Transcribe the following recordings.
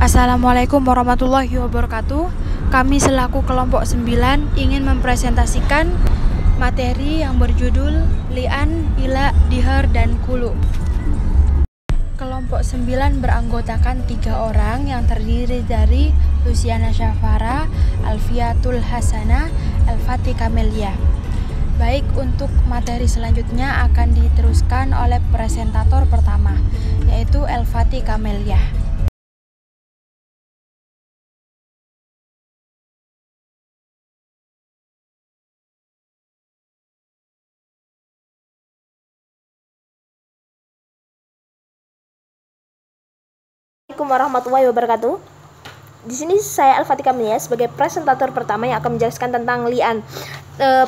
Assalamualaikum warahmatullahi wabarakatuh. Kami selaku kelompok 9 ingin mempresentasikan materi yang berjudul li'an, ila, dihar, dan kulu. Kelompok 9 beranggotakan 3 orang yang terdiri dari Luciana Syafara, Alfiatul Hasanah, El-Fatih Kamelia. Baik, untuk materi selanjutnya akan diteruskan oleh presentator pertama, yaitu El-Fatih Kamelia. Assalamualaikum warahmatullahi wabarakatuh. Di sini saya Al-Fatih Kamelia sebagai presentator pertama yang akan menjelaskan tentang li'an.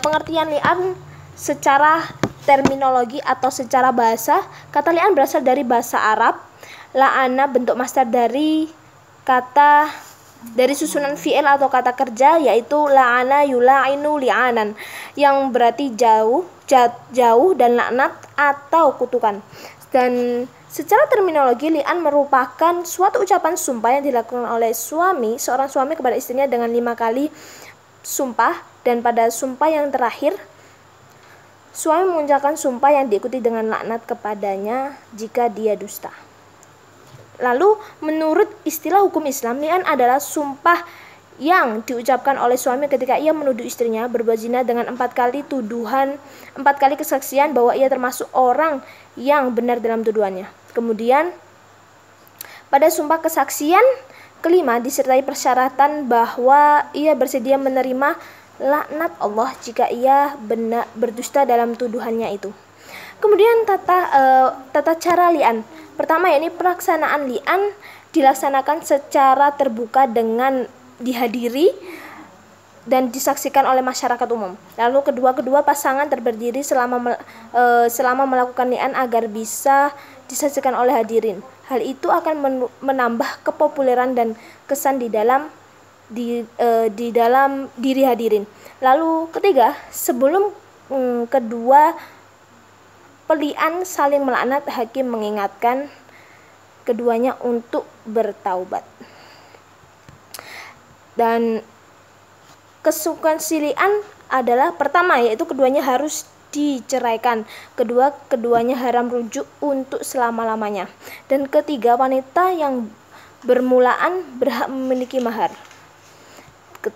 Pengertian li'an secara terminologi atau secara bahasa, kata li'an berasal dari bahasa Arab. La'ana bentuk masdar dari susunan fi'il atau kata kerja, yaitu la'ana yula'inu li'anan, yang berarti jauh dan laknat atau kutukan. Dan secara terminologi, li'an merupakan suatu ucapan sumpah yang dilakukan oleh seorang suami kepada istrinya dengan 5 kali sumpah, dan pada sumpah yang terakhir suami mengucapkan sumpah yang diikuti dengan laknat kepadanya jika dia dusta. Lalu menurut istilah hukum Islam, li'an adalah sumpah yang diucapkan oleh suami ketika ia menuduh istrinya berbuat zina dengan 4 kali tuduhan, 4 kali kesaksian bahwa ia termasuk orang yang benar dalam tuduhannya. Kemudian pada sumpah kesaksian kelima disertai persyaratan bahwa ia bersedia menerima laknat Allah jika ia berdusta dalam tuduhannya itu. Kemudian tata cara li'an. Pertama, yakni pelaksanaan li'an dilaksanakan secara terbuka dengan dihadiri dan disaksikan oleh masyarakat umum. Lalu kedua pasangan terberdiri selama melakukan li'an agar bisa disaksikan oleh hadirin. Hal itu akan menambah kepopuleran dan kesan di dalam diri hadirin. Lalu ketiga, sebelum kedua peli'an saling melaknat, hakim mengingatkan keduanya untuk bertaubat. Dan konsekuensi li'an adalah pertama, yaitu keduanya harus diceraikan. Kedua, keduanya haram rujuk untuk selama-lamanya. Dan ketiga, wanita yang bermulaan berhak memiliki mahar.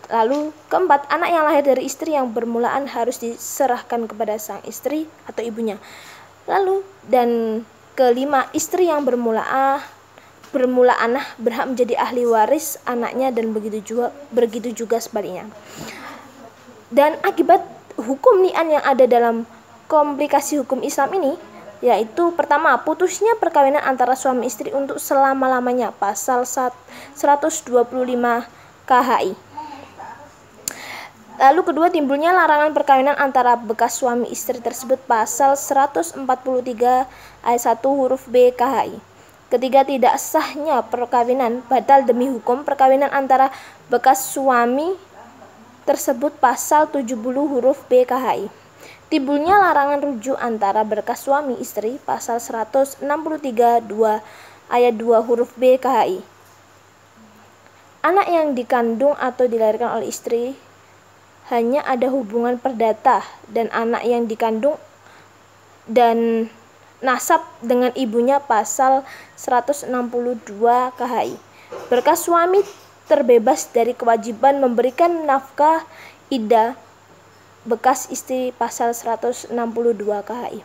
Lalu keempat, anak yang lahir dari istri yang bermulaan harus diserahkan kepada sang istri atau ibunya. Lalu dan kelima, istri yang bermulaanah berhak menjadi ahli waris anaknya, dan begitu juga sebaliknya. Dan akibat hukum li'an yang ada dalam komplikasi hukum Islam ini, yaitu pertama, putusnya perkawinan antara suami istri untuk selama-lamanya, pasal 125 KHI. Lalu kedua, timbulnya larangan perkawinan antara bekas suami istri tersebut, pasal 143 ayat 1 huruf B KHI. Ketiga, tidak sahnya perkawinan batal demi hukum perkawinan antara bekas suami tersebut, pasal 70 huruf B KHI. Timbulnya larangan rujuk antara bekas suami istri, pasal 163 ayat 2 huruf B KHI. Anak yang dikandung atau dilahirkan oleh istri hanya ada hubungan perdata, dan anak yang dikandung dan nasab dengan ibunya, pasal 162 KHI. Bekas suami terbebas dari kewajiban memberikan nafkah iddah bekas istri, pasal 162 KHI.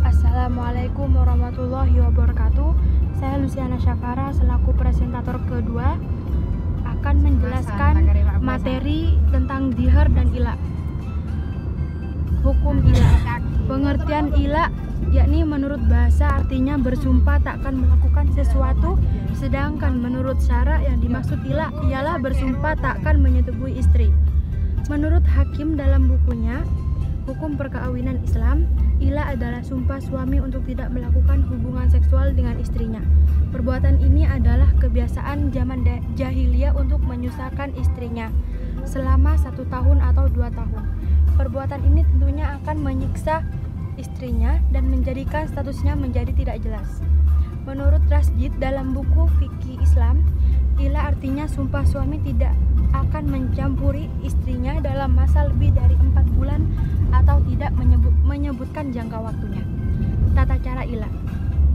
Assalamualaikum warahmatullahi wabarakatuh. Saya Luciana Syafara selaku presentator kedua akan menjelaskan materi tentang dihar dan ila. Hukum ila. Pengertian ila yakni menurut bahasa artinya bersumpah takkan melakukan sesuatu, sedangkan menurut syara yang dimaksud ila ialah bersumpah takkan menyetubuhi istri. Menurut hakim dalam bukunya Hukum Perkawinan Islam, ila adalah sumpah suami untuk tidak melakukan hubungan seksual dengan istrinya. Perbuatan ini adalah kebiasaan zaman jahiliyah untuk menyusahkan istrinya selama 1 tahun atau 2 tahun. Perbuatan ini tentunya akan menyiksa istrinya dan menjadikan statusnya menjadi tidak jelas. Menurut Rasjid dalam buku Fikih Islam, ila artinya sumpah suami tidak akan mencampuri istrinya dalam masa lebih dari 4 bulan atau tidak menyebutkan jangka waktunya. Tata cara ila.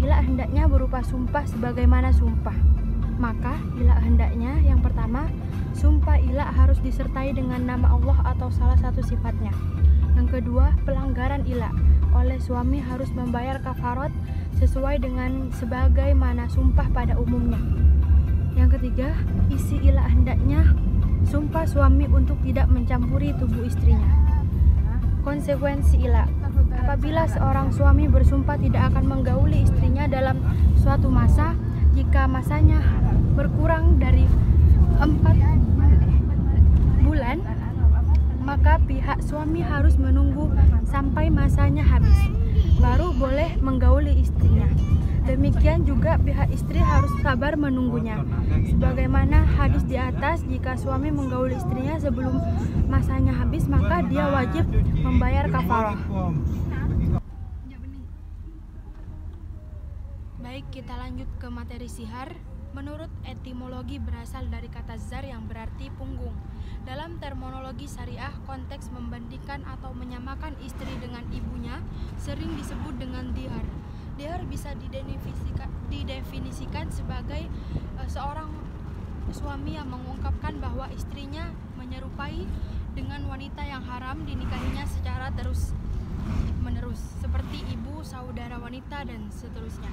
Ila hendaknya berupa sumpah sebagaimana sumpah. Maka ila hendaknya yang pertama, sumpah ila harus disertai dengan nama Allah atau salah satu sifatnya. Yang kedua, pelanggaran ila oleh suami harus membayar kafarat sesuai dengan sebagaimana sumpah pada umumnya. Yang ketiga, isi ila hendaknya sumpah suami untuk tidak mencampuri tubuh istrinya. Konsekuensi ila. Apabila seorang suami bersumpah tidak akan menggauli istrinya dalam suatu masa, jika masanya berkurang dari 4 bulan, maka pihak suami harus menunggu sampai masanya habis, baru boleh menggauli istrinya. Demikian juga pihak istri harus sabar menunggunya. Sebagaimana hadis di atas, jika suami menggauli istrinya sebelum masanya habis, maka dia wajib membayar kafarah. Baik, kita lanjut ke materi sihar. Menurut etimologi berasal dari kata zar yang berarti punggung. Dalam terminologi syariah, konteks membandingkan atau menyamakan istri dengan ibunya sering disebut dengan dihar. Dihar bisa didefinisikan sebagai seorang suami yang mengungkapkan bahwa istrinya menyerupai dengan wanita yang haram dinikahinya secara terus-menerus, seperti ibu, saudara wanita, dan seterusnya.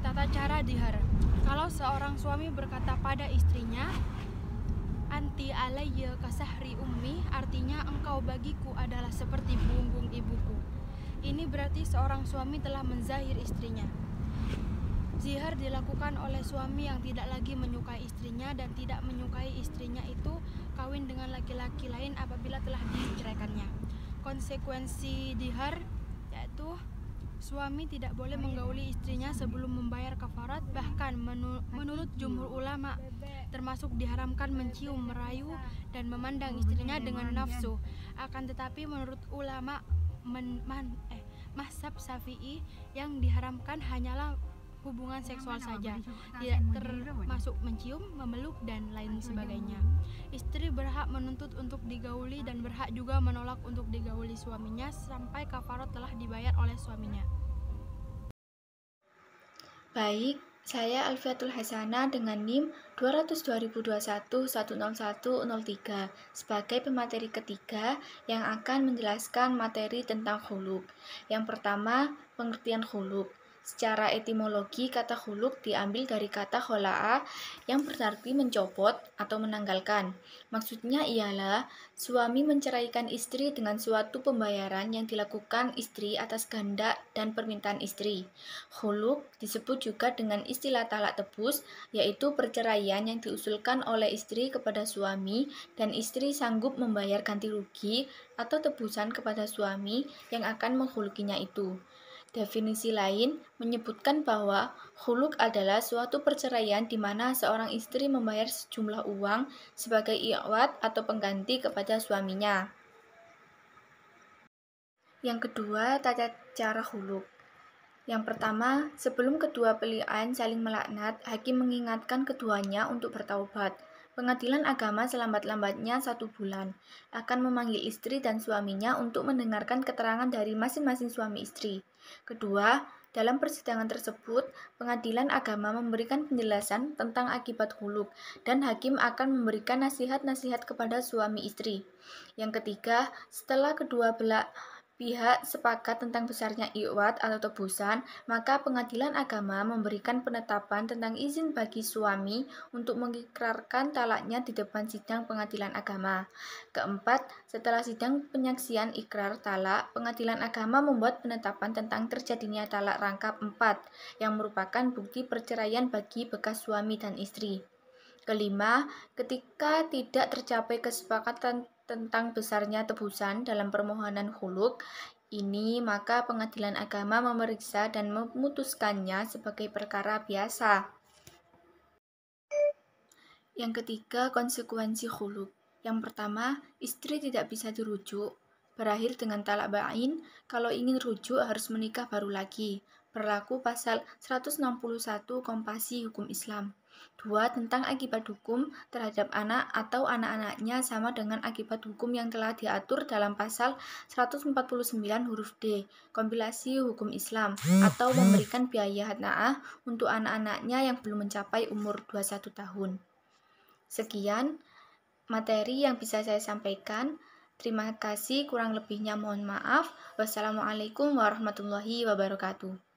Tata cara dihar. Kalau seorang suami berkata pada istrinya, "Anti alayya kasahri ummi," artinya engkau bagiku adalah seperti punggung ibuku. Ini berarti seorang suami telah menzahir istrinya. Zihar dilakukan oleh suami yang tidak lagi menyukai istrinya dan tidak menyukai istrinya itu kawin dengan laki-laki lain apabila telah diceraikannya. Konsekuensi dihar yaitu suami tidak boleh menggauli istrinya sebelum membayar kafarat. Bahkan menurut jumhur ulama termasuk diharamkan mencium, merayu, dan memandang istrinya dengan nafsu. Akan tetapi menurut ulama mazhab Syafi'i yang diharamkan hanyalah hubungan seksual saja, tidak termasuk mencium, memeluk, dan lain sebagainya. Istri berhak menuntut untuk digauli dan berhak juga menolak untuk digauli suaminya sampai kafarat telah dibayar oleh suaminya. Baik, saya Alfiatul Hasanah dengan NIM 200.2021-10103 sebagai pemateri ketiga yang akan menjelaskan materi tentang khuluk. Yang pertama, pengertian khuluk. Secara etimologi, kata khuluk diambil dari kata khola'a yang berarti mencopot atau menanggalkan. Maksudnya ialah suami menceraikan istri dengan suatu pembayaran yang dilakukan istri atas kehendak dan permintaan istri. Khuluk disebut juga dengan istilah talak tebus, yaitu perceraian yang diusulkan oleh istri kepada suami dan istri sanggup membayar ganti rugi atau tebusan kepada suami yang akan menghulukinya itu. Definisi lain menyebutkan bahwa khuluk adalah suatu perceraian di mana seorang istri membayar sejumlah uang sebagai iwat atau pengganti kepada suaminya. Yang kedua, tata cara khuluk. Yang pertama, sebelum kedua pelian saling melaknat, hakim mengingatkan keduanya untuk bertaubat. Pengadilan agama selambat-lambatnya 1 bulan akan memanggil istri dan suaminya untuk mendengarkan keterangan dari masing-masing suami istri. Kedua, dalam persidangan tersebut, pengadilan agama memberikan penjelasan tentang akibat khuluk dan hakim akan memberikan nasihat-nasihat kepada suami istri. Yang ketiga, setelah kedua belah pihak sepakat tentang besarnya iwat atau tebusan, maka pengadilan agama memberikan penetapan tentang izin bagi suami untuk mengikrarkan talaknya di depan sidang pengadilan agama. Keempat, setelah sidang penyaksian ikrar talak, pengadilan agama membuat penetapan tentang terjadinya talak rangkap 4 yang merupakan bukti perceraian bagi bekas suami dan istri. Kelima, ketika tidak tercapai kesepakatan tentang besarnya tebusan dalam permohonan khuluk ini, maka pengadilan agama memeriksa dan memutuskannya sebagai perkara biasa. Yang ketiga, konsekuensi khuluk. Yang pertama, istri tidak bisa dirujuk, berakhir dengan talak bain. Kalau ingin rujuk harus menikah baru lagi. berlaku pasal 161 Kompasi Hukum Islam. 2. Tentang akibat hukum terhadap anak atau anak-anaknya sama dengan akibat hukum yang telah diatur dalam pasal 149 huruf D Kompilasi Hukum Islam atau memberikan biaya hatna'ah untuk anak-anaknya yang belum mencapai umur 21 tahun. Sekian materi yang bisa saya sampaikan. Terima kasih, kurang lebihnya mohon maaf. Wassalamualaikum warahmatullahi wabarakatuh.